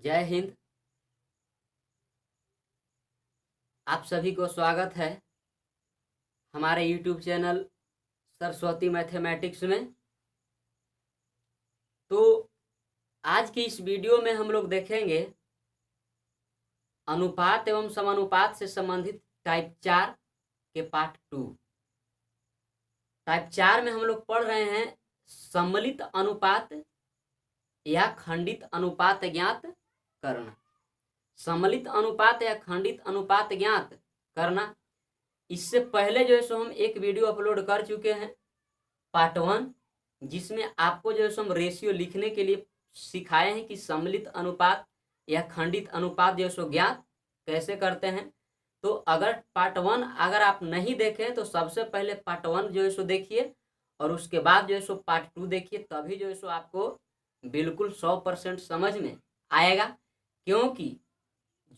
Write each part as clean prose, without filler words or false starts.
जय हिंद। आप सभी को स्वागत है हमारे YouTube चैनल सरस्वती मैथमेटिक्स में। तो आज की इस वीडियो में हम लोग देखेंगे अनुपात एवं समानुपात से संबंधित टाइप 4 के पार्ट 2। टाइप 4 में हम लोग पढ़ रहे हैं सम्मिलित अनुपात या खंडित अनुपात ज्ञात करना। सम्मिलित अनुपात या खंडित अनुपात ज्ञात करना, इससे पहले जो है सो हम एक वीडियो अपलोड कर चुके हैं पार्ट 1, जिसमें आपको जो है सो हम रेशियो लिखने के लिए सिखाए हैं कि सम्मिलित अनुपात या खंडित अनुपात जो है सो ज्ञात कैसे करते हैं। तो अगर पार्ट 1 अगर आप नहीं देखें तो सबसे पहले पार्ट 1 जो है सो देखिए और उसके बाद जो है सो पार्ट 2 देखिए, तभी जो है सो आपको बिल्कुल 100% समझ में आएगा। क्योंकि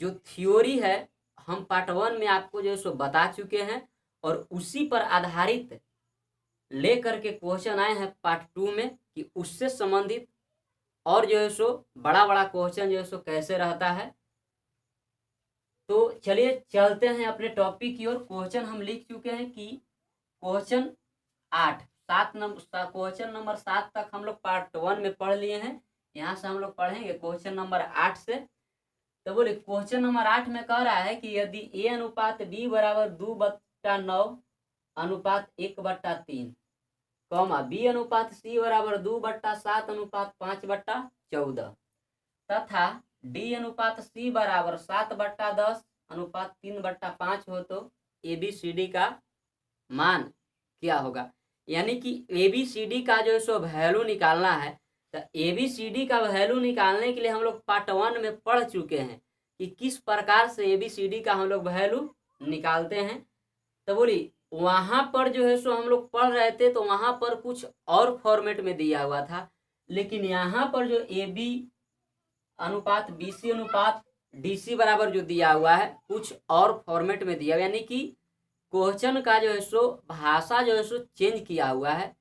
जो थ्योरी है हम पार्ट 1 में आपको जो है सो बता चुके हैं और उसी पर आधारित लेकर के क्वेश्चन आए हैं पार्ट 2 में कि उससे संबंधित और जो है सो बड़ा बड़ा क्वेश्चन जो है सो कैसे रहता है। तो चलिए चलते हैं अपने टॉपिक की ओर। क्वेश्चन हम लिख चुके हैं कि क्वेश्चन क्वेश्चन नंबर 7 तक हम लोग पार्ट 1 में पढ़ लिए हैं। यहाँ से हम लोग पढ़ेंगे क्वेश्चन नंबर 8 से। तो बोले क्वेश्चन नंबर 8 में कह रहा है कि यदि ए अनुपात बी बराबर 2/9 अनुपात 1/3, बी अनुपात सी बराबर 2/7 अनुपात 5/14 तथा डी अनुपात सी बराबर 7/10 अनुपात 3/5 हो तो ABCD का मान क्या होगा। यानी कि ABCD का जो है सो वैल्यू निकालना है। तो ABCD का वैल्यू निकालने के लिए हम लोग पार्ट 1 में पढ़ चुके हैं कि किस प्रकार से ABCD का हम लोग वैल्यू निकालते हैं। तो बोली वहां पर जो है सो हम लोग पढ़ रहे थे तो वहां पर कुछ और फॉर्मेट में दिया हुआ था, लेकिन यहाँ पर जो AB अनुपात BC अनुपात DC बराबर जो दिया हुआ है कुछ और फॉर्मेट में दिया, यानी कि क्वेश्चन का जो है सो भाषा जो है सो चेंज किया हुआ है।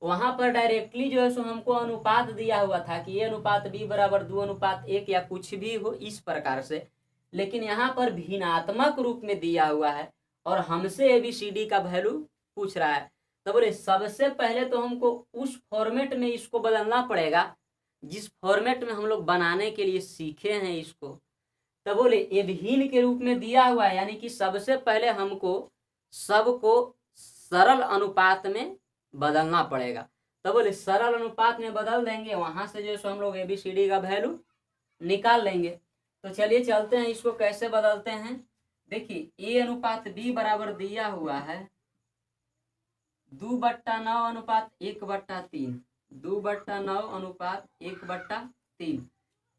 वहां पर डायरेक्टली जो है सो हमको अनुपात दिया हुआ था कि ये अनुपात B बराबर 2/1 या कुछ भी हो इस प्रकार से, लेकिन यहाँ पर भिन्नात्मक रूप में दिया हुआ है और हमसे ABCD का वैल्यू पूछ रहा है। तो बोले सबसे पहले तो हमको उस फॉर्मेट में इसको बदलना पड़ेगा जिस फॉर्मेट में हम लोग बनाने के लिए सीखे हैं इसको। तो बोले ये भिन्न के रूप में दिया हुआ है, यानी कि सबसे पहले हमको सबको सरल अनुपात में बदलना पड़ेगा। तो बोले सरल अनुपात में बदल देंगे, वहां से जो है हम लोग ABCD का वैल्यू निकाल लेंगे। तो चलिए चलते हैं इसको कैसे बदलते हैं। देखिए A अनुपात B बराबर दिया हुआ है 2/9 अनुपात 1/3, 2/9 अनुपात 1/3।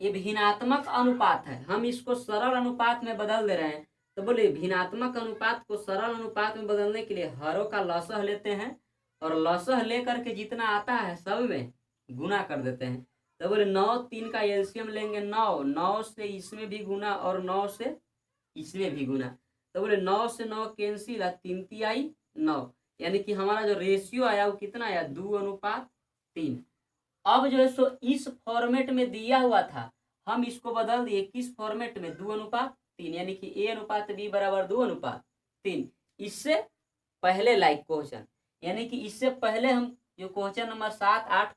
ये भिन्नात्मक अनुपात है, हम इसको सरल अनुपात में बदल दे रहे हैं। तो बोले भिन्नात्मक अनुपात को सरल अनुपात में बदलने के लिए हरों का लसह लेते हैं और लसह लेकर के जितना आता है सब में गुना कर देते हैं। तो बोले 9 3 का एलसीएम लेंगे 9, 9 से इसमें भी गुना और 9 से इसमें भी गुना। तो बोले 9 से 9 कैंसिल, 3 तिहाई 9, यानी कि हमारा जो रेशियो आया वो कितना आया 2/3। अब जो है सो इस फॉर्मेट में दिया हुआ था हम इसको बदल दिए किस फॉर्मेट में 2/3, यानी कि A अनुपात B बराबर 2/3। इससे पहले लाइक क्वेश्चन, यानी कि इससे पहले हम जो क्वेश्चन नंबर 7 8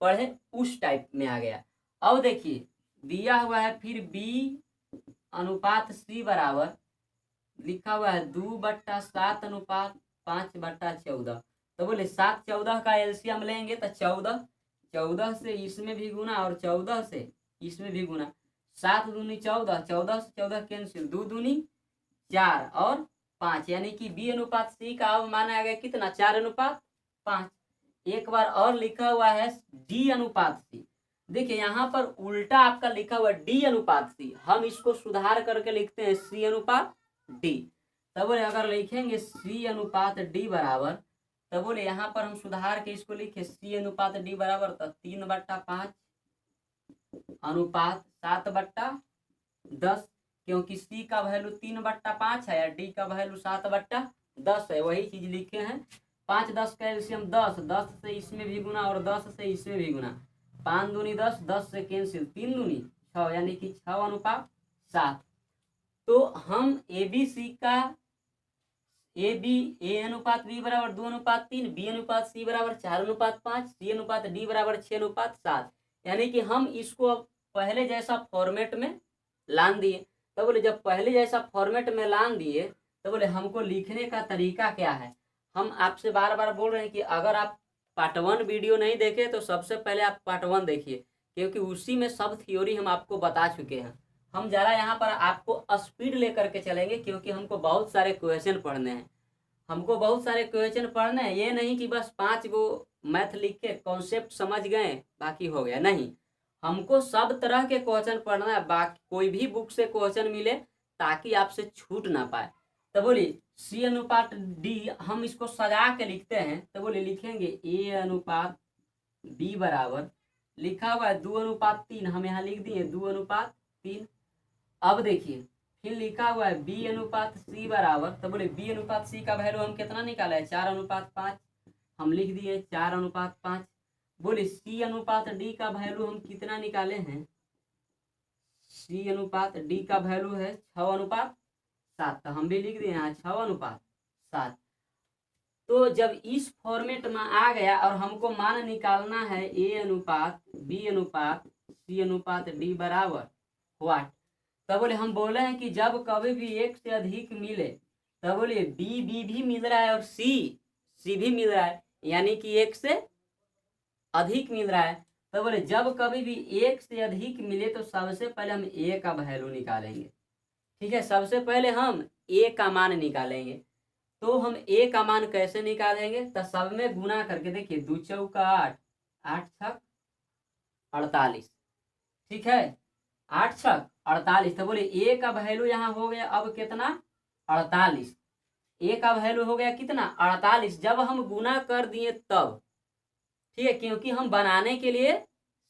पढ़े उस टाइप में आ गया। अब देखिए दिया हुआ है फिर B अनुपात C बराबर लिखा हुआ है 2/7 अनुपात 5/14। तो बोले 7 14 का एलसीएम लेंगे तो 14 से इसमें भी गुना और 14 से इसमें भी गुना। 7 दूनी 14, 14 से 14 कैंसिल, 2 दूनी 4 और 5, यानी कि B अनुपात C का अब माना गया कितना 4/5। एक बार और लिखा हुआ है D अनुपात C। देखिए यहाँ पर उल्टा आपका लिखा हुआ D अनुपात C, हम इसको सुधार करके लिखते हैं C अनुपात D। तब बोले अगर लिखेंगे C अनुपात D बराबर, तब बोले यहाँ पर हम सुधार के इसको लिखे C अनुपात D बराबर तो 3/5 अनुपात 7/10, क्योंकि C का वैल्यू 3/5 है या D का वैल्यू 7/10 है, वही चीज लिखे हैं। 5 10 का एलसीएम 10, 10 से इसमें भी गुना और 10 से इसमें भी गुना। 5 दूनी 10, 10 से कैंसिल, 3 दूनी 6 यानी कि 6:7। तो हम ए अनुपात बी बराबर 2:3, बी अनुपात सी बराबर 4:5, सी अनुपात डी बराबर 6:7, यानी कि हम इसको अब पहले जैसा फॉर्मेट में लान दिए। तो बोले जब पहले जैसा फॉर्मेट में लान दिए तो बोले हमको लिखने का तरीका क्या है। हम आपसे बार बार बोल रहे हैं कि अगर आप पार्ट 1 वीडियो नहीं देखे तो सबसे पहले आप पार्ट 1 देखिए, क्योंकि उसी में सब थ्योरी हम आपको बता चुके हैं। हम जरा यहाँ पर आपको स्पीड लेकर के चलेंगे, क्योंकि हमको बहुत सारे क्वेश्चन पढ़ने हैं। ये नहीं कि बस 5 गो मैथ लिख के कॉन्सेप्ट समझ गए बाकी हो गया, नहीं। हमको सब तरह के क्वेश्चन पढ़ना है, बाकी कोई भी बुक से क्वेश्चन मिले ताकि आपसे छूट ना पाए। तो बोलिए सी अनुपात डी, हम इसको सजा के लिखते हैं। तो बोलिए लिखेंगे ए अनुपात बी बराबर, लिखा हुआ है 2:3, हम यहाँ लिख दिए 2:3। अब देखिए फिर लिखा हुआ है बी अनुपात सी बराबर। तो बोले बी अनुपात सी का वैल्यू हम कितना निकाला है 4:5, हम लिख दिए 4:5। बोले सी अनुपात डी का वैल्यू हम कितना निकाले हैं, सी अनुपात डी का वैल्यू है 6:7, तो हम भी लिख दिए यहाँ 6:7। तो जब इस फॉर्मेट में आ गया और हमको मान निकालना है ए अनुपात बी अनुपात सी अनुपात डी बराबर व्हाट, तब बोले हम बोले हैं कि जब कभी भी एक से अधिक मिले, तब बोले बी भी मिल रहा है और सी भी मिल रहा है, यानी कि एक से अधिक मिल रहा है। तो बोले जब कभी भी एक से अधिक मिले तो सबसे पहले हम ए का वैल्यू निकालेंगे। ठीक है, सबसे पहले हम ए का मान निकालेंगे। तो हम ए का मान कैसे निकालेंगे, तो सब में गुना करके देखिए 2 चौका 8, 8 छक 48। ठीक है, 8 छक 48। तो बोले ए का वैल्यू यहाँ हो गया अब कितना 48। ए का वैल्यू हो गया कितना 48, जब हम गुना कर दिए तब। ठीक है, क्योंकि हम बनाने के लिए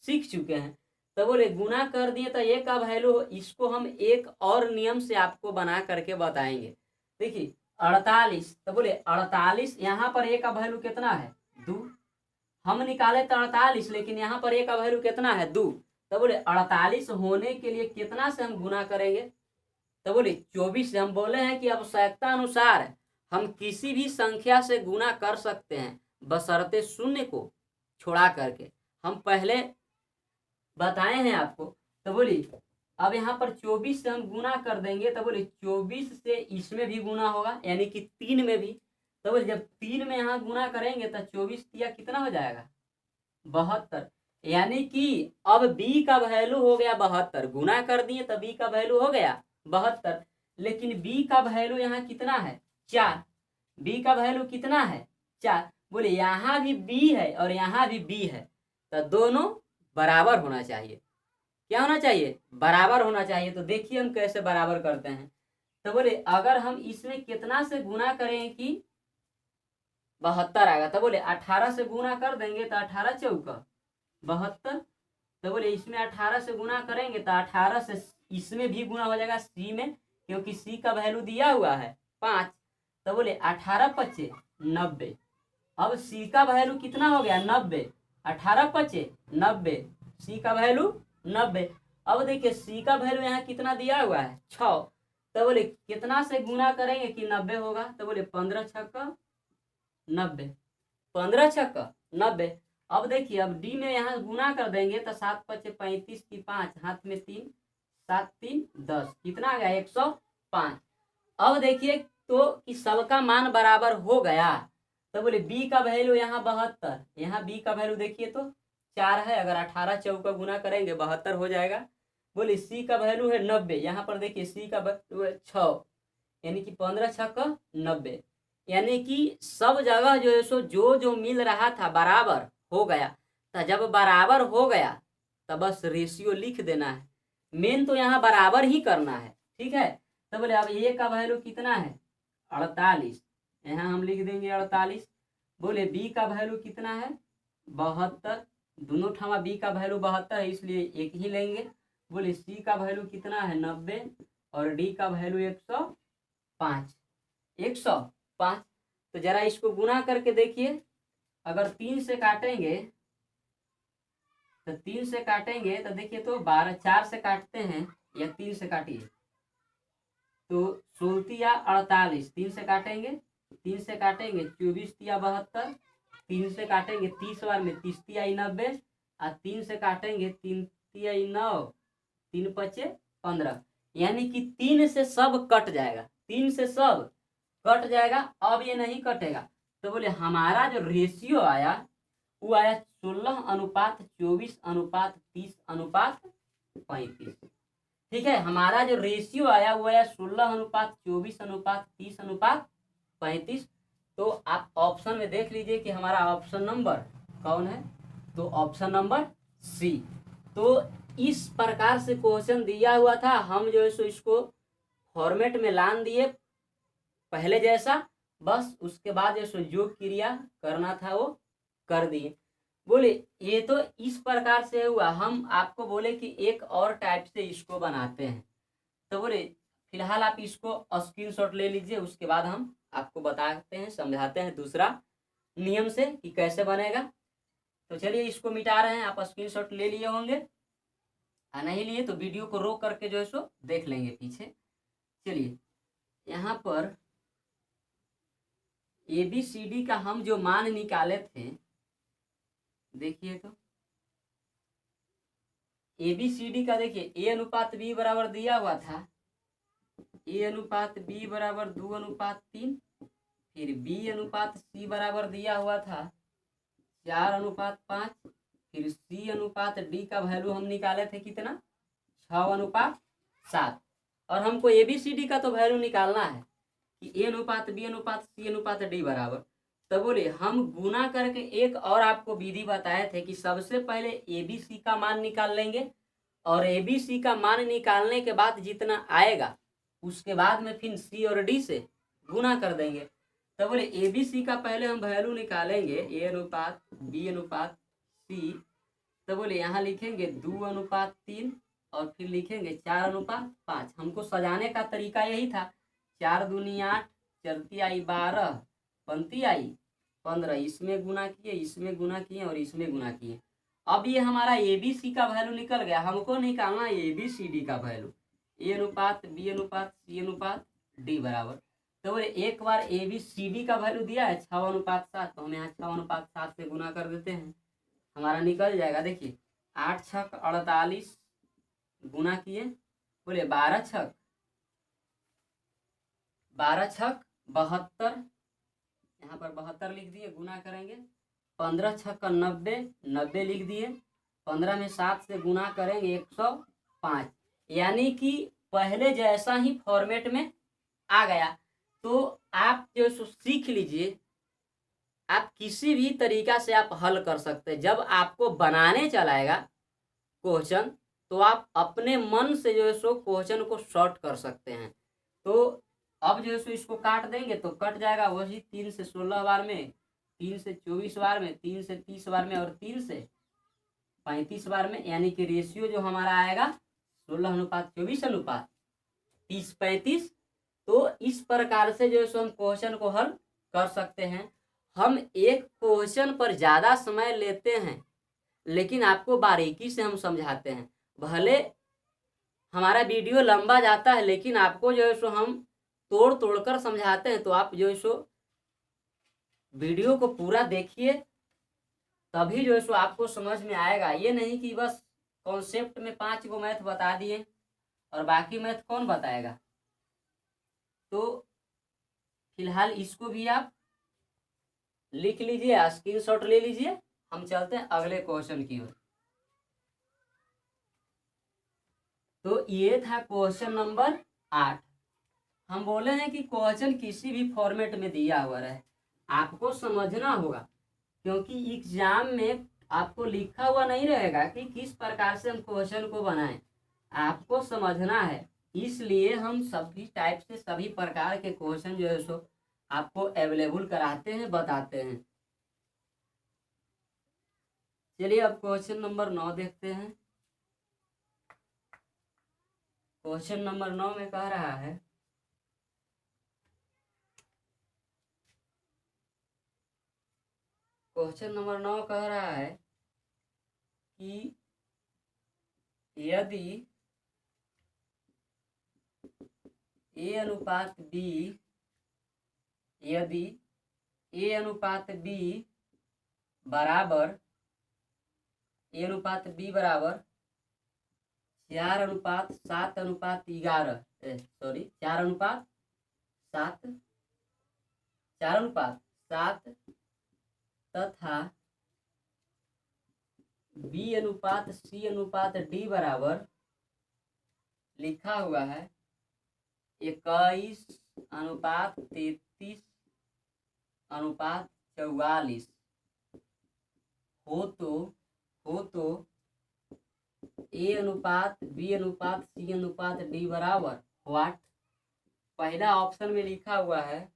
सीख चुके हैं। तो बोले गुना कर दिए तो ए का वैल्यू, इसको हम एक और नियम से आपको बना करके बताएंगे। देखिए 48, तो बोले 48, यहाँ पर ए का वैल्यू कितना है 2, हम निकाले तो 48, लेकिन यहाँ पर ए का वैल्यू कितना है 2। तो बोले 48 होने के लिए कितना से हम गुना करेंगे, तो बोले 24 से। हम बोले हैं कि आवश्यकता अनुसार हम किसी भी संख्या से गुना कर सकते हैं बशर्ते शून्य को छोड़ा करके, हम पहले बताए हैं आपको। तो बोलिए अब यहाँ पर 24 से हम गुना कर देंगे, तो बोले 24 से इसमें भी गुना होगा, यानी कि 3 में भी। तो बोले जब 3 में यहाँ गुना करेंगे तो 24 दिया कितना हो जाएगा 72, यानी कि अब b का वैल्यू हो गया 72। गुना कर दिए तो b का वैल्यू हो गया 72, लेकिन b का वैल्यू यहाँ कितना है 4। b का वैल्यू कितना है 4। बोले यहाँ भी b है और यहाँ भी b है, तो दोनों बराबर होना चाहिए। क्या होना चाहिए, बराबर होना चाहिए। तो देखिए हम कैसे बराबर करते हैं। तो बोले अगर हम इसमें कितना से गुना करें कि 72 आएगा, तो बोले 18 से गुना कर देंगे तो 18 चौका 72। तो बोले इसमें 18 से गुना करेंगे तो 18 से इसमें भी गुना हो जाएगा सी में, क्योंकि सी का वैल्यू दिया हुआ है 5। तो बोले 18 पचे 90। अब सी का वैल्यू कितना हो गया 90, 18 पचे 90, सी का वैल्यू 90। अब देखिए सी का वैल्यू यहाँ कितना दिया हुआ है 6। तो बोले कितना से गुना करेंगे कि 90 होगा, तो बोले 15 छक्का 90, 15 छक्का 90। अब देखिए अब डी में यहाँ गुना कर देंगे तो 7 पचे 35 की 5 हाथ में 3, 7 3 10, कितना आ गया 105। अब देखिए तो कि सबका मान बराबर हो गया। तो बोले बी का वैल्यू यहाँ 72, यहाँ बी का वैल्यू देखिए तो 4 है, अगर 18 चौका गुना करेंगे 72 हो जाएगा। बोले सी का वैल्यू है 90, यहाँ पर देखिए सी का वैल्यू है 6, यानी कि 15 छक्का 90, यानी कि सब जगह जो है सो जो मिल रहा था बराबर हो गया। तो जब बराबर हो गया तो बस रेशियो लिख देना है, मेन तो यहाँ बराबर ही करना है। ठीक है, तो बोले अब ए का वैल्यू कितना है 48, यहाँ हम लिख देंगे 48। बोले बी का वैल्यू कितना है 72, दोनों ठामा बी का वैल्यू 72 है इसलिए एक ही लेंगे। बोले सी का वैल्यू कितना है 90 और डी का वैल्यू 105, 105। तो जरा इसको गुना करके देखिए, अगर 3 से काटेंगे तो 3 से काटेंगे तो देखिए तो 12, 4 से काटते हैं या 3 से काटिए तो 16 या 48, 3 से काटेंगे, 3 से काटेंगे 24 या 72, 3 से काटेंगे 30 बार में 30 आई 90 और 3 से काटेंगे 3 आई 9, 3 पचे 15, यानी कि 3 से सब कट जाएगा, 3 से सब कट जाएगा। अब ये नहीं कटेगा तो बोले हमारा जो रेशियो आया वो आया 16:24:30:35। ठीक है, हमारा जो रेशियो आया वो आया 16:24:30:35। तो आप ऑप्शन में देख लीजिए कि हमारा ऑप्शन नंबर कौन है, तो ऑप्शन नंबर सी। तो इस प्रकार से क्वेश्चन दिया हुआ था, हम जो है सो इसको फॉर्मेट में लान दिए पहले जैसा, बस उसके बाद जो सो जो क्रिया करना था वो कर दिए। बोले ये तो इस प्रकार से हुआ, हम आपको बोले कि एक और टाइप से इसको बनाते हैं, तो बोले फिलहाल आप इसको स्क्रीनशॉट ले लीजिए, उसके बाद हम आपको बताते हैं, समझाते हैं दूसरा नियम से कि कैसे बनेगा। तो चलिए इसको मिटा रहे हैं, आप स्क्रीनशॉट ले लिए होंगे, नहीं लिए तो वीडियो को रोक करके जो है सो देख लेंगे पीछे। चलिए यहाँ पर ABCD का हम जो मान निकाले थे, देखिए तो ABCD का देखिए A:B बराबर दिया हुआ था, A:B बराबर 2:3, फिर B:C बराबर दिया हुआ था 4:5, फिर C:D का वैल्यू हम निकाले थे कितना 6:7, और हमको ABCD का तो वैल्यू निकालना है कि A:B:C:D बराबर। तो बोले हम गुना करके एक और आपको विधि बताए थे कि सबसे पहले ABC का मान निकाल लेंगे और ABC का मान निकालने के बाद जितना आएगा उसके बाद में फिर C और D से गुना कर देंगे। तो बोले ABC का पहले हम वैल्यू निकालेंगे A:B:C, तो बोले यहाँ लिखेंगे 2:3 और फिर लिखेंगे 4:5। हमको सजाने का तरीका यही था, 4 दूनी 8, चलती आई 12, पंती आई 15, इसमें गुना किए, इसमें गुना किए और इसमें गुना किए। अब ये हमारा ABC का वैल्यू निकल गया, हमको निकालना ABCD का वैल्यू, A:B:C:D बराबर। तो बोले एक बार ABCD का वैल्यू दिया है 6:7, तो हम यहाँ 6:7 से गुना कर देते हैं, हमारा निकल जाएगा। देखिए 8 छक 48 गुना किए, बोले 12 छक 72, यहाँ पर 72 लिख दिए, गुना करेंगे 15 छक 90, 90 लिख दिए, 15 में 7 से गुना करेंगे 105, यानी कि पहले जैसा ही फॉर्मेट में आ गया। तो आप जो सीख लीजिए, आप किसी भी तरीका से आप हल कर सकते हैं। जब आपको बनाने चलाएगा क्वेश्चन तो आप अपने मन से जो है सो क्वेश्चन को शॉर्ट कर सकते हैं। तो अब जो है सो इसको काट देंगे तो कट जाएगा वही 3 से 16 बार में, 3 से 24 बार में, 3 से 30 बार में और 3 से 35 बार में, यानी कि रेशियो जो हमारा आएगा 16:24:30:35। तो इस प्रकार से जो है सो हम क्वेश्चन को हल कर सकते हैं। हम एक क्वेश्चन पर ज़्यादा समय लेते हैं लेकिन आपको बारीकी से हम समझाते हैं। भले हमारा वीडियो लंबा जाता है लेकिन आपको जो है सो हम तोड़ तोड़ कर समझाते हैं, तो आप जो है सो वीडियो को पूरा देखिए, तभी जो है सो आपको समझ में आएगा। ये नहीं कि बस कॉन्सेप्ट में 5 गो मैथ बता दिए और बाकी मैथ कौन बताएगा। तो फिलहाल इसको भी आप लिख लीजिए, स्क्रीनशॉट ले लीजिए, हम चलते हैं अगले क्वेश्चन की ओर। तो ये था क्वेश्चन नंबर 8। हम बोले हैं कि क्वेश्चन किसी भी फॉर्मेट में दिया हुआ रहे आपको समझना होगा, क्योंकि एग्जाम में आपको लिखा हुआ नहीं रहेगा कि किस प्रकार से हम क्वेश्चन को बनाएं, आपको समझना है। इसलिए हम सभी टाइप से सभी प्रकार के क्वेश्चन जो है सो आपको अवेलेबल कराते हैं, बताते हैं। चलिए अब क्वेश्चन नंबर 9 देखते हैं। क्वेश्चन नंबर 9 में कह रहा है क्वेश्चन नंबर 9 कह रहा है कि यदि ए अनुपात बी, यदि ए अनुपात बी बराबर, ए अनुपात बी बराबर 4:7:11, सॉरी 4:7, 4:7 तथा बी अनुपात सी अनुपात डी बराबर लिखा हुआ है 21:33:44 हो तो ए अनुपात बी अनुपात सी अनुपात डी बराबर व्हाट। पहला ऑप्शन में लिखा हुआ है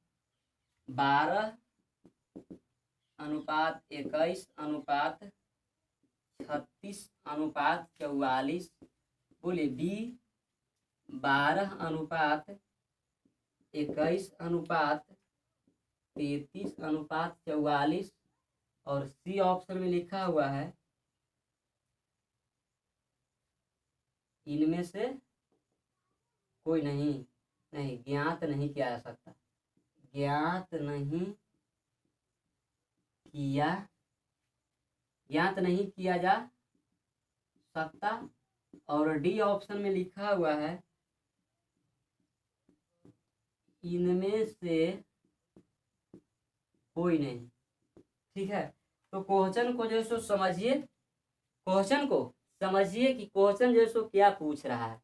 12:21:36:44। बोले बी 12:21:33:44 और सी ऑप्शन में लिखा हुआ है इनमें से कोई नहीं ज्ञात नहीं किया जा सकता, ज्ञात नहीं किया जा सकता। और डी ऑप्शन में लिखा हुआ है इनमें से कोई नहीं। ठीक है, तो क्वेश्चन को जो सो समझिए, क्वेश्चन को समझिए कि क्वेश्चन जो सो क्या पूछ रहा है।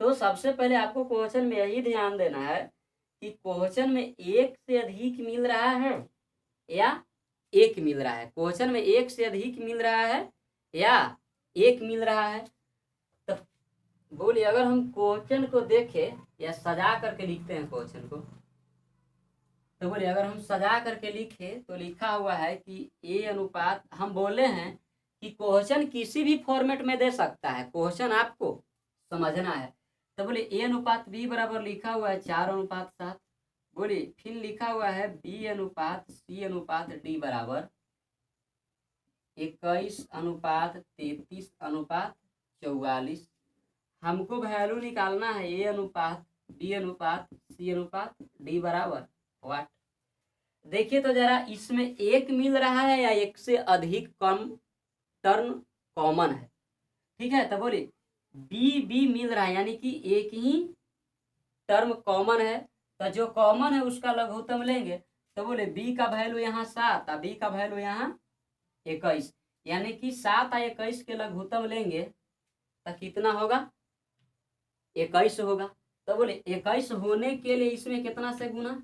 तो सबसे पहले आपको क्वेश्चन में यही ध्यान देना है कि क्वेश्चन में एक से अधिक मिल रहा है या एक मिल रहा है। क्वेश्चन में एक से अधिक मिल रहा है या एक मिल रहा है। तो बोलिए अगर हम क्वेश्चन को देखें या सजा करके लिखते हैं क्वेश्चन को, तो बोलिए अगर हम सजा करके लिखे तो लिखा हुआ है कि ए अनुपात, हम बोले हैं कि क्वेश्चन किसी भी फॉर्मेट में दे सकता है, क्वेश्चन आपको समझना है। तो बोले ए अनुपात बी बराबर लिखा हुआ है 4:7। बोलिए फिर लिखा हुआ है बी अनुपात सी अनुपात डी बराबर 21:33:44। हमको वैल्यू निकालना है ए अनुपात बी अनुपात सी अनुपात डी बराबर व्हाट। देखिए तो जरा इसमें एक मिल रहा है या एक से अधिक कम टर्म कॉमन है। ठीक है, तो बोलिए बी मिल रहा है यानी कि एक ही टर्म कॉमन है, तो जो कॉमन है उसका लघुत्तम लेंगे। तो बोले बी का वैल्यू यहाँ 7 और बी का वैल्यू यहाँ 21, यानी कि 7 और 21 के लघुत्तम लेंगे तो कितना होगा 21 होगा। तो बोले 21 होने के लिए इसमें कितना से गुना,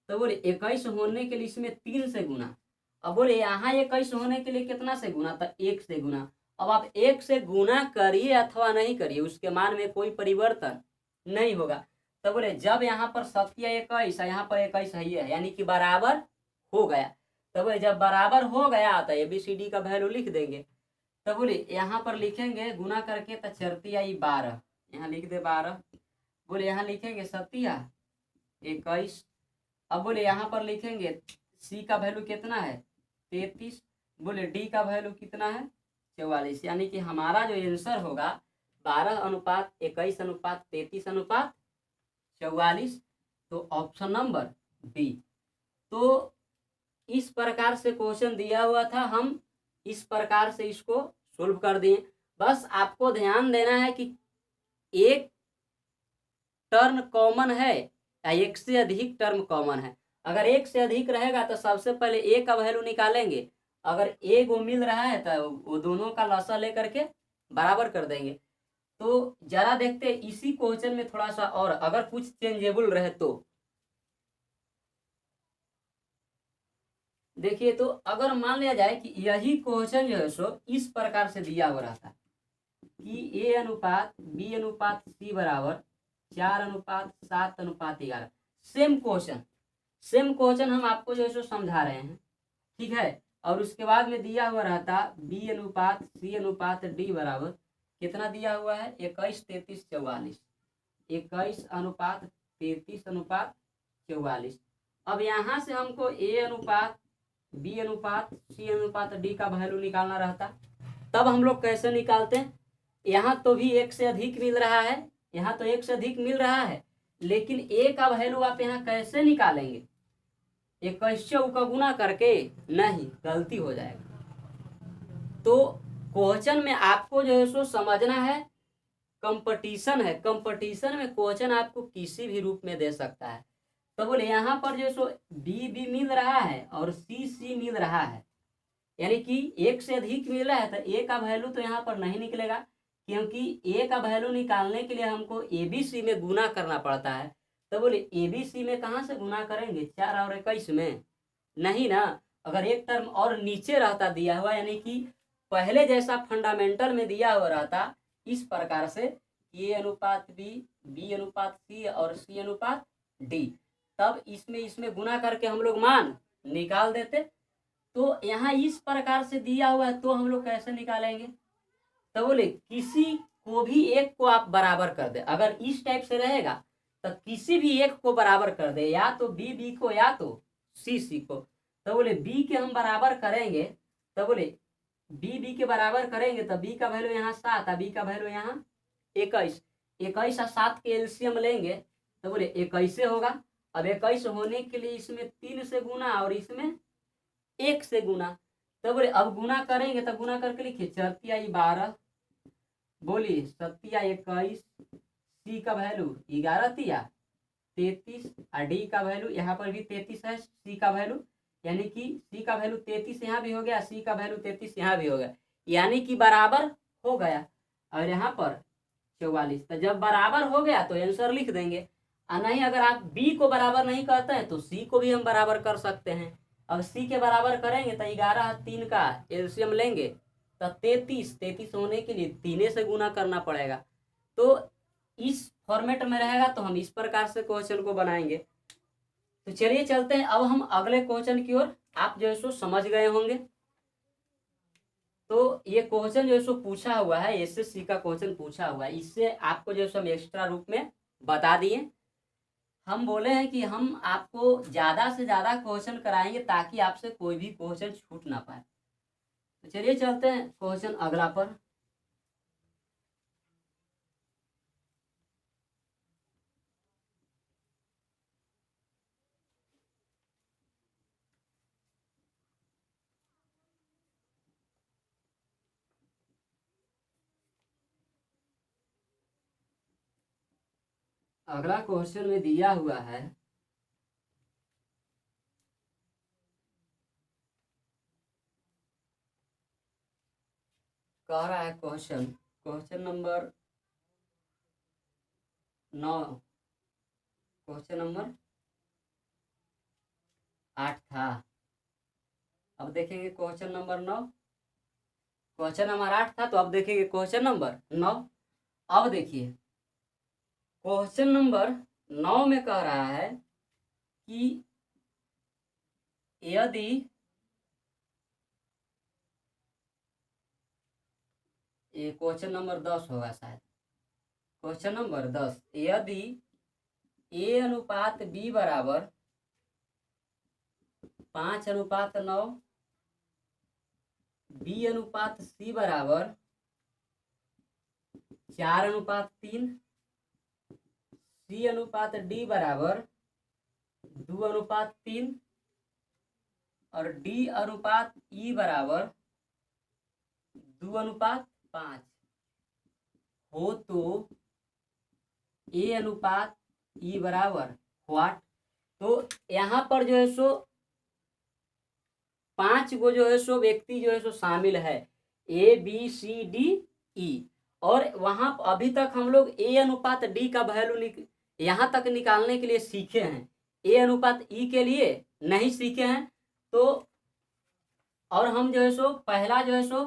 तो बोले 21 होने के लिए इसमें 3 से गुना। अब बोले यहाँ 21 होने के लिए कितना से गुना, तो 1 से गुना। अब आप 1 से गुना करिए अथवा नहीं करिए, उसके मान में कोई परिवर्तन नहीं होगा। तो बोले जब यहाँ पर 7 या 21 यहाँ पर 21 है यानी कि बराबर हो गया। तो बोले जब बराबर हो गया तो ABCD का वैल्यू लिख देंगे। तो बोले यहाँ पर लिखेंगे गुना करके तो 4 आई 12, यहाँ लिख दे 12। बोले यहाँ लिखेंगे 7 या 21। अब बोले यहाँ पर लिखेंगे सी का वैल्यू कितना है 33। बोले डी का वैल्यू कितना है 44, यानी कि हमारा जो आंसर होगा 12:21:33:44। तो ऑप्शन नंबर बी। तो इस प्रकार से क्वेश्चन दिया हुआ था, हम इस प्रकार से इसको सोल्व कर दिए। बस आपको ध्यान देना है कि एक टर्म कॉमन है या एक से अधिक टर्म कॉमन है। अगर एक से अधिक रहेगा तो सबसे पहले ए का वैल्यू निकालेंगे, अगर ए को मिल रहा है तो वो दोनों का लसा लेकर के बराबर कर देंगे। तो जरा देखते इसी क्वेश्चन में थोड़ा सा और अगर कुछ चेंजेबल रहे तो देखिए। तो अगर मान लिया जाए कि यही क्वेश्चन जो है सो इस प्रकार से दिया हुआ रहता कि ए अनुपात बी अनुपात सी बराबर 4:7:11। सेम क्वेश्चन हम आपको जो है सो समझा रहे हैं। ठीक है, और उसके बाद में दिया हुआ रहता बी अनुपात सी अनुपात डी बराबर कितना दिया हुआ है 21:33:44, 21:33:44। अब यहाँ से हमको ए अनुपात बी अनुपात सी अनुपात डी का वैल्यू निकालना रहता। तब हम लोग कैसे निकालते हैं, यहाँ तो भी एक से अधिक मिल रहा है, यहाँ तो एक से अधिक मिल रहा है, लेकिन ए का वैल्यू आप यहाँ कैसे निकालेंगे? 21 से का गुना करके? नहीं, गलती हो जाएगा। तो क्वेश्चन में आपको जो है सो समझना है, कंपटीशन है, कंपटीशन में क्वेश्चन आपको किसी भी रूप में दे सकता है। तो बोले यहाँ पर जो है सो बी मिल रहा है और सी मिल रहा है, यानी कि एक से अधिक मिल रहा है, तो ए का वैल्यू तो यहाँ पर नहीं निकलेगा, क्योंकि ए का वैल्यू निकालने के लिए हमको ए बी सी में गुना करना पड़ता है। तो बोले ए बी सी में कहाँ से गुना करेंगे? 4 और 21 में? नहीं ना। अगर एक टर्म और नीचे रहता दिया हुआ, यानी कि पहले जैसा फंडामेंटल में दिया हुआ रहता इस प्रकार से, ए अनुपात बी अनुपात सी और सी अनुपात डी, तब इसमें गुना करके हम लोग मान निकाल देते। तो यहाँ इस प्रकार से दिया हुआ है, तो हम लोग कैसे निकालेंगे? तो बोले किसी को भी एक को आप बराबर कर दे। अगर इस टाइप से रहेगा तो किसी भी एक को बराबर कर दे, या तो बी को या तो सी को। तो बोले बी के हम बराबर करेंगे, तो बोले बी के बराबर करेंगे तो बी का वैल्यू यहाँ 7 और बी का वैल्यू यहाँ 21। 21 और 7 के एलसीएम लेंगे तो बोले 21 होगा। अब 21 होने के लिए इसमें 3 से गुना और इसमें 1 से गुना। तो बोले अब गुना करेंगे तो गुना करके लिखिए 4 तिया 12, बोलिए 7 तिया 21, सी का वैल्यू 11 तिया 33 और डी का वैल्यू यहाँ पर भी 33 है, सी का वैल्यू, यानी कि सी का वैल्यू 33 यहाँ भी हो गया, सी का वैल्यू 33 यहाँ भी हो गया, यानी कि बराबर हो गया। और यहाँ पर 44। तो जब बराबर हो गया तो आंसर लिख देंगे। और नहीं, अगर आप बी को बराबर नहीं करते हैं तो सी को भी हम बराबर कर सकते हैं। अब सी के बराबर करेंगे तो 11 3 का एलसीएम लेंगे तो 33 होने के लिए 3 से गुना करना पड़ेगा। तो इस फॉर्मेट में रहेगा तो हम इस प्रकार से क्वेश्चन को बनाएंगे। तो चलिए चलते हैं अब हम अगले क्वेश्चन की ओर। आप जो है सो समझ गए होंगे। तो ये क्वेश्चन जो है सो पूछा हुआ है, एसएससी का क्वेश्चन पूछा हुआ है, इससे आपको जो है सो हम एक्स्ट्रा रूप में बता दिए। हम बोले हैं कि हम आपको ज़्यादा से ज़्यादा क्वेश्चन कराएंगे ताकि आपसे कोई भी क्वेश्चन छूट ना पाए। तो चलिए चलते हैं क्वेश्चन अगला पर। अगला क्वेश्चन में दिया हुआ है, कह रहा है क्वेश्चन नंबर 9, क्वेश्चन नंबर 8 था। अब देखेंगे क्वेश्चन नंबर 9। क्वेश्चन नंबर 8 था, तो अब देखेंगे क्वेश्चन नंबर 9। अब देखिए क्वेश्चन नंबर 9 में कह रहा है कि यदि ये क्वेश्चन नंबर 10 होगा शायद, क्वेश्चन नंबर 10, यदि ए अनुपात बी बराबर 5:9, बी अनुपात सी बराबर 4:3, सी अनुपात डी बराबर 2:3 और डी अनुपात ई बराबर 2:5 हो, तो ए अनुपात ई बराबर व्हाट? तो यहाँ पर जो है सो 5 गो जो है सो व्यक्ति जो है सो शामिल है, ए बी सी डी ई, और वहां अभी तक हम लोग ए अनुपात डी का वैल्यू यहाँ तक निकालने के लिए सीखे हैं, ए अनुपात ई के लिए नहीं सीखे हैं। तो और हम जो है सो पहला जो है सो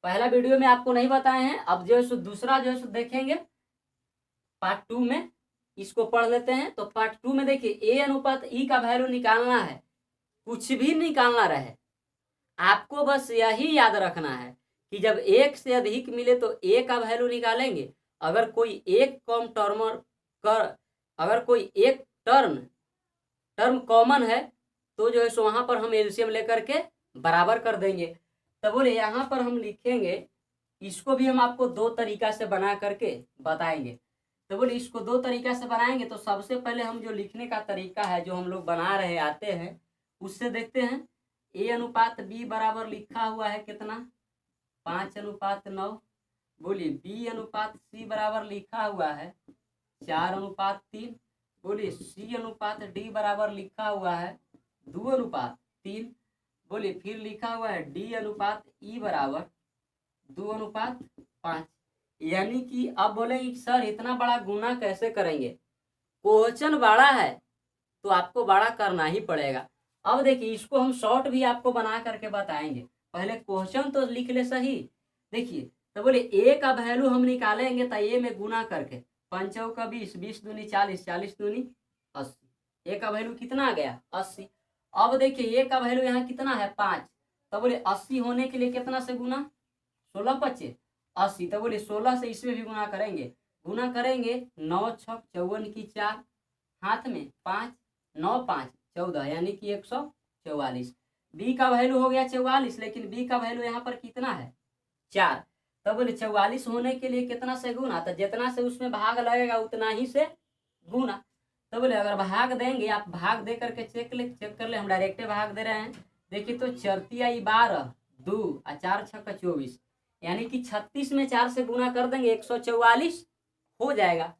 पहला वीडियो में आपको नहीं बताए हैं। अब जो है सो दूसरा जो है सो देखेंगे पार्ट 2 में, इसको पढ़ लेते हैं। तो पार्ट 2 में देखिए ए अनुपात ई का वैल्यू निकालना है, कुछ भी निकालना रहे, आपको बस यही याद रखना है कि जब एक से अधिक मिले तो ए का वैल्यू निकालेंगे। अगर कोई एक कम टर्म कर, अगर कोई एक टर्म टर्म कॉमन है तो जो है सो वहाँ पर हम एलसीएम लेकर के बराबर कर देंगे। तो बोले यहाँ पर हम लिखेंगे, इसको भी हम आपको दो तरीका से बना करके बताएंगे। तो बोले इसको दो तरीका से बनाएंगे। तो सबसे पहले हम जो लिखने का तरीका है जो हम लोग बना रहे आते हैं उससे देखते हैं। ए अनुपात बी बराबर लिखा हुआ है कितना, 5:9। बोलिए बी अनुपात सी बराबर लिखा हुआ है 4:3। बोलिए सी अनुपात डी बराबर लिखा हुआ है 2:3। बोलिए फिर लिखा हुआ है डी अनुपात ई बराबर 2:5। यानी कि अब बोलेंगे सर इतना बड़ा गुना कैसे करेंगे, क्वेश्चन बड़ा है तो आपको बड़ा करना ही पड़ेगा। अब देखिए इसको हम शॉर्ट भी आपको बना करके बताएंगे, पहले क्वेश्चन तो लिख ले सही। देखिए तो बोले ए का वैल्यू हम निकालेंगे तो ए में गुना करके 5 का 20, 20 दूनी 40, 40 दूनी 80। ए का वैल्यू कितना आ गया 80। अब देखिए ए का वैल्यू यहाँ कितना है 5। तो बोले 80 होने के लिए कितना से गुना, 16 25 80। तो बोले 16 से इसमें भी गुना करेंगे। 9 6 54 की 4, हाथ में 5, 9 5 14 यानी कि 144। बी का वैल्यू हो गया 44, लेकिन बी का वैल्यू यहाँ पर कितना है 4। तो बोले 44 होने के लिए कितना से गुना, तो जितना से उसमें भाग लगेगा उतना ही से गुना। तो बोले अगर भाग देंगे, आप भाग दे करके चेक कर ले, हम डायरेक्टे भाग दे रहे हैं। देखिए तो 4 12 2 और 4 6 24 यानी कि 36 में 4 से गुना कर देंगे 144 हो जाएगा।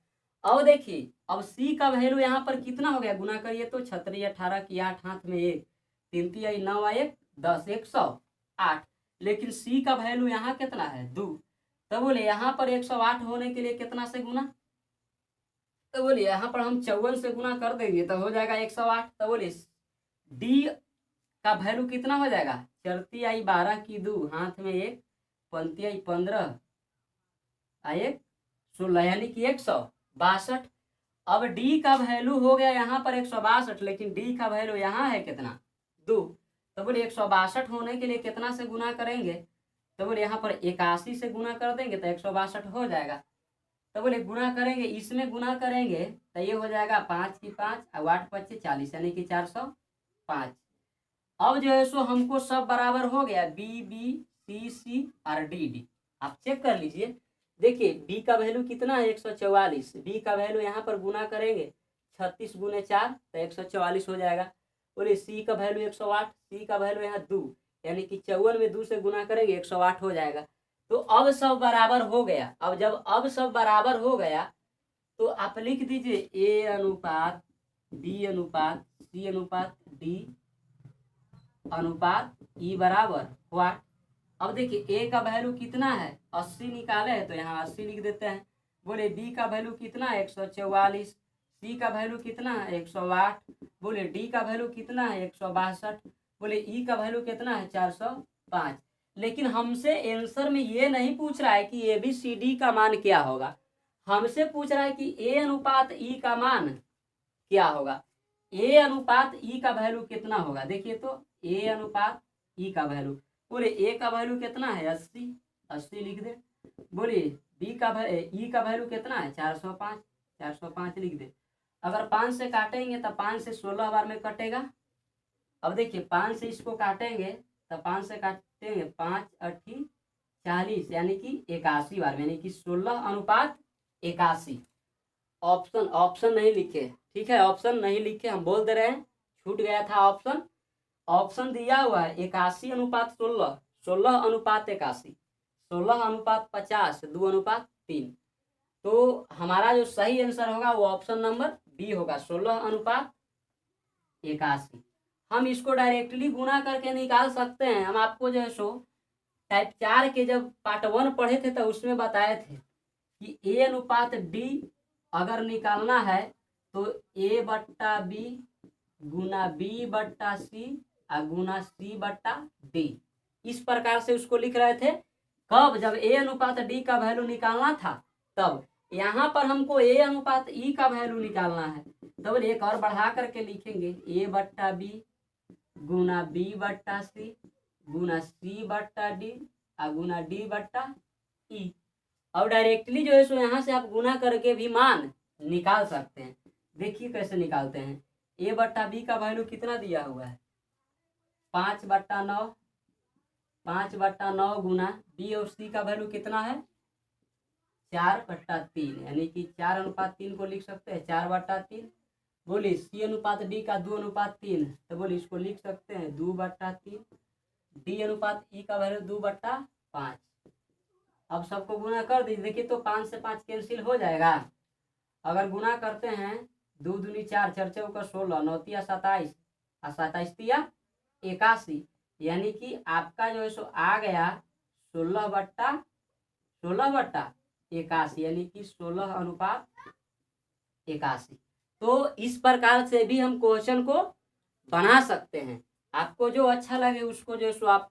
अब देखिए अब सी का वैल्यू यहाँ पर कितना हो गया, गुना करिए तो 36 18 की 8, हाथ में 1, 3 3 9 1 10 108। लेकिन सी का वैल्यू यहाँ कितना है 2। तो बोले यहाँ पर 108 होने के लिए कितना से गुना, तो बोलिए यहाँ पर हम 54 से गुना कर देंगे तो हो जाएगा 108। तो बोलिए डी का वैल्यू कितना हो जाएगा, 4 12 की 2, हाथ में 1, 5 15 1 16 यानी कि 162। अब डी का वैल्यू हो गया यहाँ पर 162, लेकिन डी का वैल्यू यहाँ है कितना 2। तो बोले 162 होने के लिए कितना से गुना करेंगे, तो बोले यहाँ पर 81 से गुना कर देंगे तो 162 हो जाएगा। तो बोले गुना करेंगे, इसमें गुना करेंगे तो ये हो जाएगा 5 की 5 और 8 5 40 यानी कि 405। अब जो है सो हमको सब बराबर हो गया, बी बी सी सी और डी डी। आप चेक कर लीजिए। देखिए बी का वैल्यू कितना है 144, बी का वैल्यू यहाँ पर गुना करेंगे 36 गुने 4 तो 144 हो जाएगा। बोले सी का वैल्यू 108, सी का वैल्यू यहाँ 2 यानी कि 54 में 2 से गुना करेंगे 108 हो जाएगा। तो अब सब बराबर हो गया। अब जब अब सब बराबर हो गया तो आप लिख दीजिए ए अनुपात बी अनुपात सी अनुपात डी अनुपात ई बराबर व्हाट। अब देखिए ए का वैल्यू कितना है 80 निकाले है तो यहाँ 80 लिख देते हैं। बोले बी का वैल्यू कितना है 144, सी का वैल्यू कितना है 108, बोले डी का वैल्यू कितना है 162, बोले ई का वैल्यू कितना है 405। लेकिन हमसे आंसर में ये नहीं पूछ रहा है कि ए बी सी डी का मान क्या होगा, हमसे पूछ रहा है कि ए अनुपात ई का मान क्या होगा, ए अनुपात ई का वैल्यू कितना होगा। देखिए तो ए अनुपात ई का वैल्यू, बोले ए का वैल्यू कितना है 80, 80 लिख दे। बोलिए बी का ई का वैल्यू कितना है 405, 405 लिख दे। अगर 5 से काटेंगे तो 5 से 16 बार में कटेगा। अब देखिए 5 से इसको काटेंगे तो 5 से काटेंगे 5 8 40 यानी कि 81 बार, यानी कि 16:81। ऑप्शन नहीं लिखे, ठीक है, ऑप्शन नहीं लिखे, हम बोल दे रहे हैं, छूट गया था ऑप्शन। ऑप्शन दिया हुआ है 81:16, 16:81, 16:50, 2:3। तो हमारा जो सही आंसर होगा वो ऑप्शन नंबर बी होगा, 16:81। हम इसको डायरेक्टली गुना करके निकाल सकते हैं। हम आपको जो है सो टाइप 4 के जब पार्ट 1 पढ़े थे तो उसमें बताए थे कि ए अनुपात डी अगर निकालना है तो ए बट्टा बी गुना बी बट्टा सी और गुना सी बट्टा डी, इस प्रकार से उसको लिख रहे थे। कब, जब ए अनुपात डी का वैल्यू निकालना था तब। यहाँ पर हमको ए अनुपात ई का वैल्यू निकालना है, तब एक और बढ़ा करके लिखेंगे ए बट्टा बी गुना बी बट्टा सी गुना सी बट्टा डी और गुना डी बट्टा ई। अब डायरेक्टली जो है सो यहाँ से आप गुना करके भी मान निकाल सकते हैं। देखिए कैसे निकालते हैं। ए बट्टा बी का वैल्यू कितना दिया हुआ है 5/9, 5/9 गुना बी और सी का वैल्यू कितना है 4/3, यानी कि 4:3 को लिख सकते हैं 4/3। बोलिए सी अनुपात डी का 2:3, तो बोलिए इसको लिख सकते हैं 2/3। डी अनुपात ई का वैल्यू 2/5। अब सबको गुना कर दीजिए, देखिए तो 5 से 5 कैंसिल हो जाएगा। अगर गुना करते हैं 2 दूनी 4, 4 चौका 16, 9 तिया 27, 27 तिया 81, यानी कि आपका जो है सो आ गया 16/81, यानी कि 16:81। तो इस प्रकार से भी हम क्वेश्चन को बना सकते हैं। आपको जो अच्छा लगे उसको जो है सो आप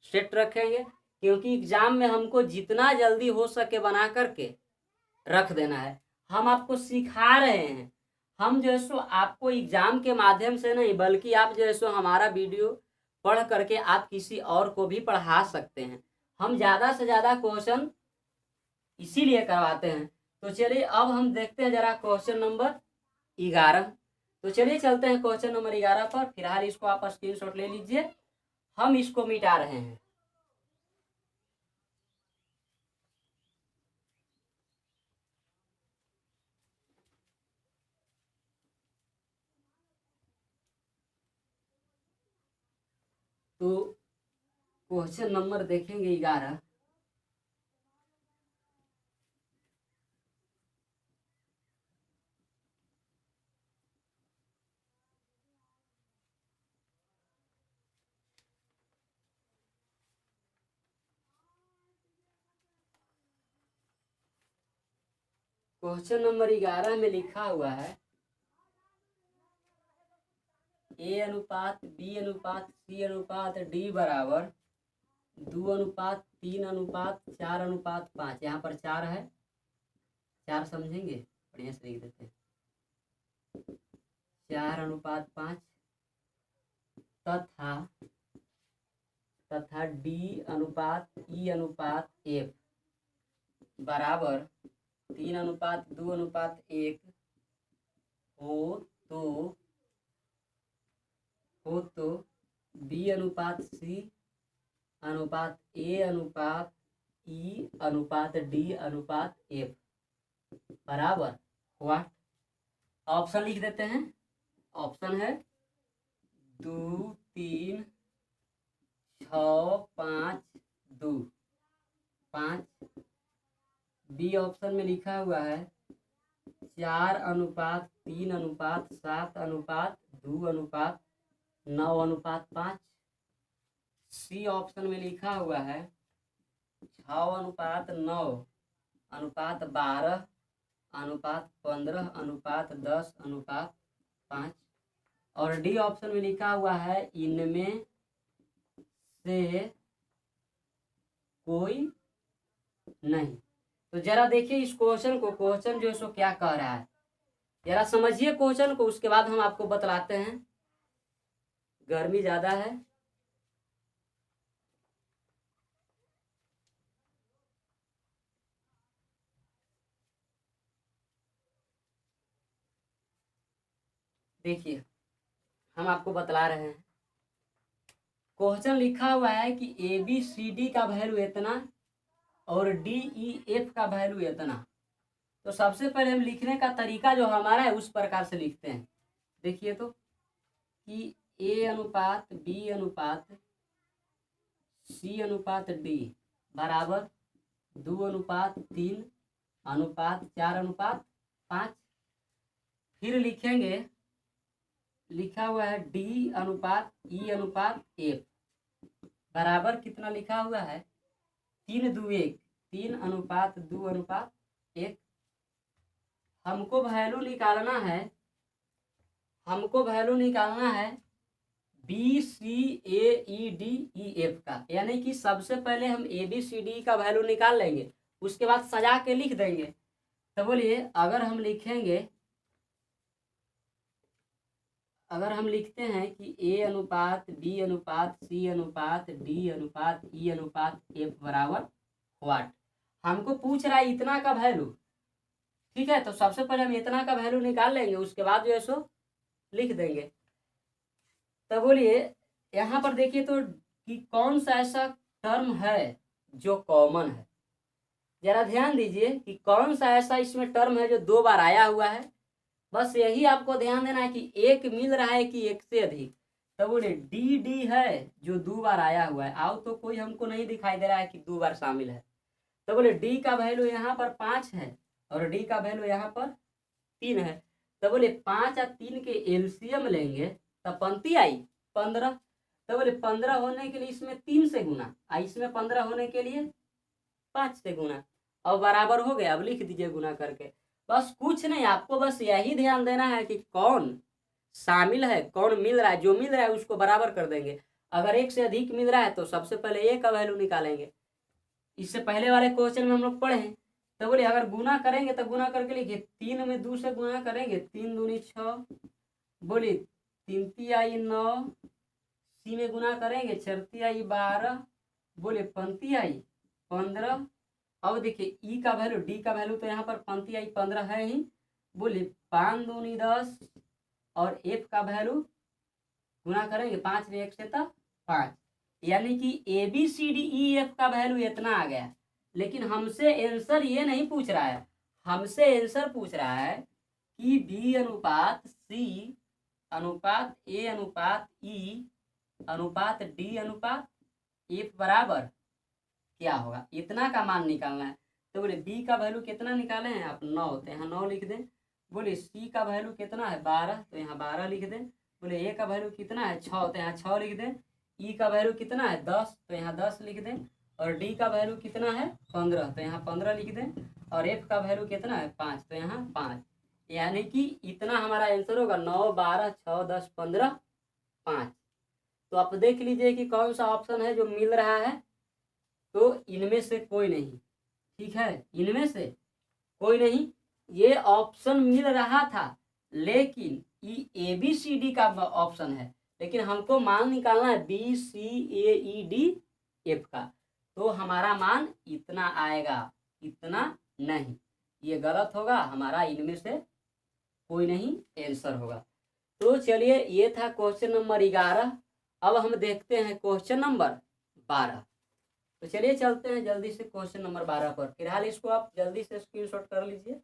सेट रखेंगे, क्योंकि एग्जाम में हमको जितना जल्दी हो सके बना करके रख देना है। हम आपको सिखा रहे हैं, हम जो है सो आपको एग्जाम के माध्यम से नहीं बल्कि आप जो है सो हमारा वीडियो पढ़ करके आप किसी और को भी पढ़ा सकते हैं। हम ज़्यादा से ज़्यादा क्वेश्चन इसीलिए करवाते हैं। तो चलिए अब हम देखते हैं जरा क्वेश्चन नंबर 11। तो चलिए चलते हैं क्वेश्चन नंबर 11 पर। फिलहाल इसको आप स्क्रीनशॉट ले लीजिए, हम इसको मिटा रहे हैं। तो क्वेश्चन नंबर देखेंगे 11। क्वेश्चन नंबर 11 में लिखा हुआ है ए अनुपात बी अनुपात सी अनुपात डी बराबर 2:3:4:5। यहाँ पर 4 है, 4 समझेंगे, बढ़िया से लिख देते हैं 4:5 तथा डी अनुपात ई अनुपात एफ बराबर 3:2:1 हो तो बी अनुपात सी अनुपात ए अनुपात ई अनुपात डी अनुपात एफ बराबर व्हाट। ऑप्शन लिख देते हैं। ऑप्शन है 2 3 6 5 2 5। बी ऑप्शन में लिखा हुआ है 4:3:7:2:9:5। सी ऑप्शन में लिखा हुआ है 6:9:15:15:10:5। और डी ऑप्शन में लिखा हुआ है इनमें से कोई नहीं। तो जरा देखिए इस क्वेश्चन को, क्वेश्चन जो है सो क्या कह रहा है, जरा समझिए क्वेश्चन को, उसके बाद हम आपको बतलाते हैं। गर्मी ज्यादा है, देखिए हम आपको बतला रहे हैं। क्वेश्चन लिखा हुआ है कि ए बी सी डी का वैल्यू इतना और डी ई एफ का वैल्यू इतना। तो सबसे पहले हम लिखने का तरीका जो हमारा है उस प्रकार से लिखते हैं। देखिए तो कि ए अनुपात बी अनुपात सी अनुपात डी बराबर 2:3:4:5। फिर लिखेंगे, लिखा हुआ है डी अनुपात ई अनुपात एफ बराबर कितना लिखा हुआ है 3:2:1, 3:2:1। हमको वैल्यू निकालना है बी सी ए ई डी ई एफ का, यानी कि सबसे पहले हम ए बी सी डी का वैल्यू निकाल लेंगे, उसके बाद सजा के लिख देंगे। तो बोलिए अगर हम लिखते हैं कि ए अनुपात बी अनुपात सी अनुपात डी अनुपात ई अनुपात एफ बराबर व्हाट। हमको पूछ रहा है इतना का वैल्यू, ठीक है। तो सबसे पहले हम इतना का वैल्यू निकाल लेंगे, उसके बाद जो है सो लिख देंगे। तो बोलिए यहाँ पर देखिए तो कि कौन सा ऐसा टर्म है जो कॉमन है। जरा ध्यान दीजिए कि कौन सा ऐसा इसमें टर्म है जो 2 बार आया हुआ है। बस यही आपको ध्यान देना है कि एक मिल रहा है कि एक से अधिक। तो बोले डी डी है जो 2 बार आया हुआ है। आओ तो कोई हमको नहीं दिखाई दे रहा है कि 2 बार शामिल है। तो बोले डी का वैल्यू यहाँ पर 5 है और डी का वैल्यू यहाँ पर 3 है। तो बोले 5 और 3 के एलसीएम लेंगे तो पंक्ति आई 15। तो बोले 15 होने के लिए इसमें 3 से गुना, इसमें 15 होने के लिए 5 से गुना। अब बराबर हो गया। अब लिख दीजिए गुना करके। बस कुछ नहीं, आपको बस यही ध्यान देना है कि कौन शामिल है, कौन मिल रहा है। जो मिल रहा है उसको बराबर कर देंगे। अगर एक से अधिक मिल रहा है तो सबसे पहले ए का वैल्यू निकालेंगे। इससे पहले वाले क्वेश्चन में हम लोग पढ़े हैं। तो बोले अगर गुना करेंगे तो गुना करके लिखिए 3 में 2 से गुना करेंगे 3 दूनी 6, बोली 3 तिहाई 9, सी में गुना करेंगे 4 तिहाई 12, बोले 5 तिहाई 15। अब देखिए ई का वैल्यू, डी का वैल्यू तो यहाँ पर 5 तिहाई 15 है ही, बोले 5 दूनी 10 और एफ का वैल्यू गुना करेंगे 5 में 1 से तो 5, यानी कि A B C D E F का वैल्यू इतना आ गया। लेकिन हमसे आंसर ये नहीं पूछ रहा है, हमसे आंसर पूछ रहा है कि बी अनुपात सी अनुपात ए अनुपात ई अनुपात डी अनुपात एफ बराबर क्या होगा, इतना का मान निकालना है। तो बोले बी का वैल्यू कितना निकाले हैं आप 9, तो यहाँ 9 लिख दें। बोले सी का वैल्यू कितना है 12, तो यहाँ 12 लिख दें। बोले ए का वैल्यू कितना है 6, तो यहाँ 6 लिख दें। ई का वैल्यू कितना है 10, तो यहाँ 10 लिख दें। और डी का वैल्यू कितना है 15, तो यहाँ 15 लिख दें। और एफ का वैल्यू कितना है 5, तो यहाँ 5, यानी कि इतना हमारा आंसर होगा 9, 12, 6, 10, 15, 5। तो आप देख लीजिए कि कौन सा ऑप्शन है जो मिल रहा है। तो इनमें से कोई नहीं, ठीक है, इनमें से कोई नहीं। ये ऑप्शन मिल रहा था लेकिन ए बी सी डी का ऑप्शन है, लेकिन हमको मान निकालना है बी सी ए ई डी एफ का। तो हमारा मान इतना आएगा, इतना नहीं, ये गलत होगा हमारा। इनमें से कोई नहीं आंसर होगा। तो चलिए ये था क्वेश्चन नंबर 11। अब हम देखते हैं क्वेश्चन नंबर 12। तो चलिए चलते हैं जल्दी से क्वेश्चन नंबर 12 पर। फिलहाल इसको आप जल्दी से स्क्रीनशॉट कर लीजिए।